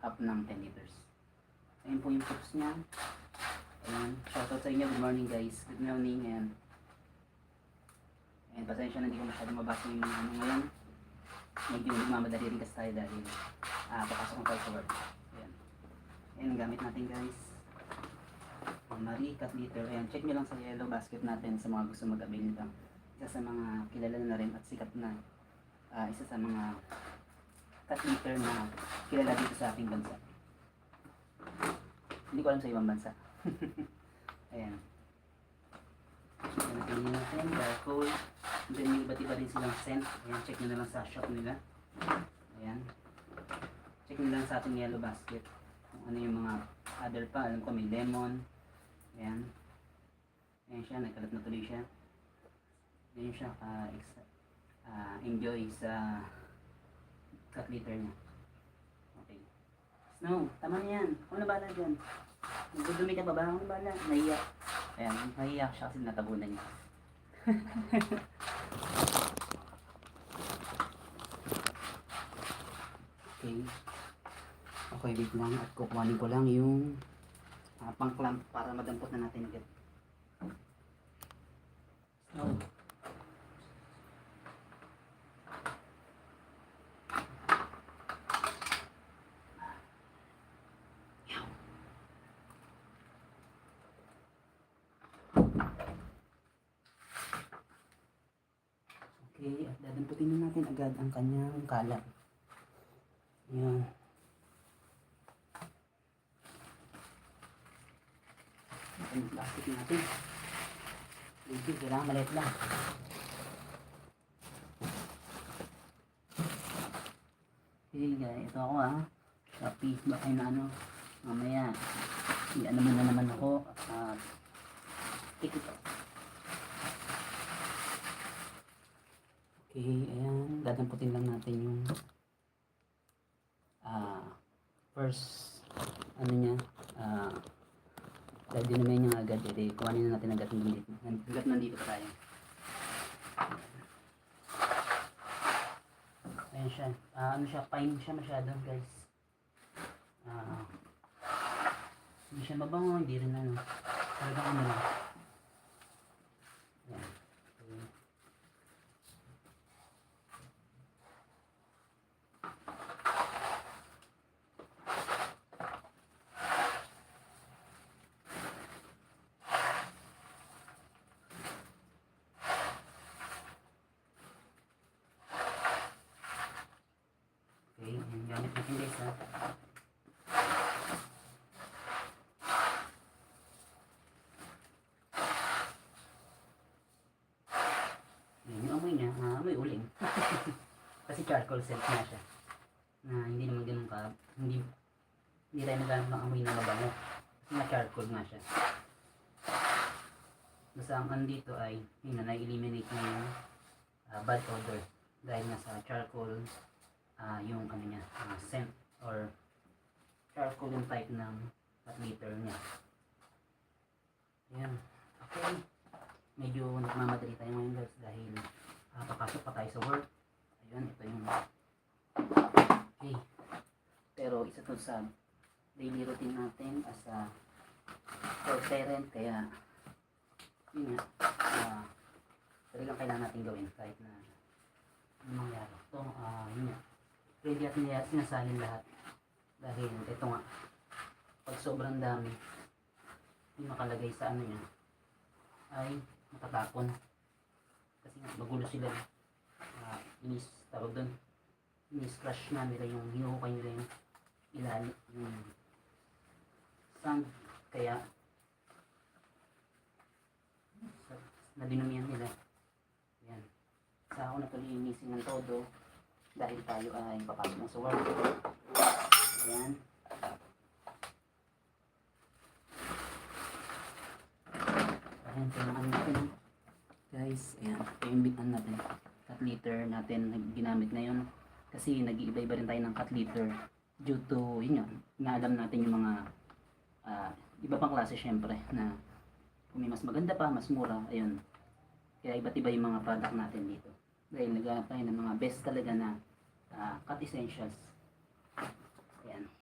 half ng 10 liters. Ayun po yung proofs niya. Ayan, shoutout sa inyo. Good morning guys. Good morning. And pasensya na hindi ko masyadong mabasa yung ano ngayon. Medyo nagmamadali rin kasi tayo dahil papasok na tayo sa work. Ayan. Ayan ang gamit natin guys. Marie cut liter. Ayan, check nyo lang sa yellow basket natin sa mga gusto mag-avail nito. Isa sa mga kilala na rin at sikat na isa sa mga cut liter na kilala dito sa ating bansa. Hindi ko alam sa ibang bansa. Ayan. Ayan, napili natin, charcoal. And then may iba't iba rin silang scent. Ayan, check nyo na lang sa shop nila. Ayan. Check nyo lang sa ating yellow basket. Kung ano yung mga other pa. Alam ko may lemon. Ayan. Ayan siya, nagkalat na tuloy siya. Ayan siya, enjoy sa cut liter niya. Okay. Snow, tama na yan. Ako na bala dyan. Nagdudumi ka pa ba? Ako na bala. Nahiyak. Ayan, nahiyak siya kasi natabunan niya. Okay. Okay, wait lang. At kukuhanin ko lang yung pang-clamp para madampot na natin agad. Snow. Okay, at dadamputin na natin agad ang kanyang kalat. Ayan. Ito yung plastic natin. Hindi, kailangan maliit lang. Okay guys, ito ako Shopee, baka na ano, mamaya, ano mo na naman ako, ito. Okay, ayan, dadamputin lang natin yung first ano niya, dahil dinamay niya agad, kuhanin na natin agad nandito pa tayo. Ayan siya, ano siya, fine siya masyado guys. Hindi siya mabango, hindi rin ano, talagang ano lang. Ayan. Okay, yung gamit natin guys yung amoy niya, amoy uling. Kasi charcoal scent na siya. Na hindi naman ganun ka, hindi tayo naghanap ng amoy na mabango. Kasi nga charcoal nga siya. Basta ang andito ay, yun na, na-eliminate na yung bad odor. Dahil nga sa charcoal, yung ano niya, scent or charcoal yung type ng cut liter niya. Ayan. Okay. Medyo nagmamadali tayo ngayon guys dahil papasok pa tayo sa work. Ayan, ito yung okay. Pero isa to sa daily routine natin as a parent, kaya yun nga, talagang kailangan natin gawin kahit na ano mangyari. Ito, yun nga, pwede natin sinasalin lahat dahil ito nga, pag sobrang dami yung nakalagay sa ano niya ay matatapon kasi nga magulo sila. Tawag doon, ini-scratch na nila yung hinuhukay nila yung ilalim, yung sand, kaya nadinumihan nila. Ayan, sa ako na palinisin ng todo dahil tayo ay papasok na sa work. Ayan. Ayan, tingnan natin guys. Ayan, ito yung bitan natin, cut liter natin ginamit ngayon kasi nag-iiba-iba rin tayo ng cut liter due to yun nga, inaalam natin yung mga iba pang klase syempre na kung may mas maganda pa, mas mura, ayun. Kaya iba't iba yung mga product natin dito dahil naghahanap tayo ng mga best talaga na cut essentials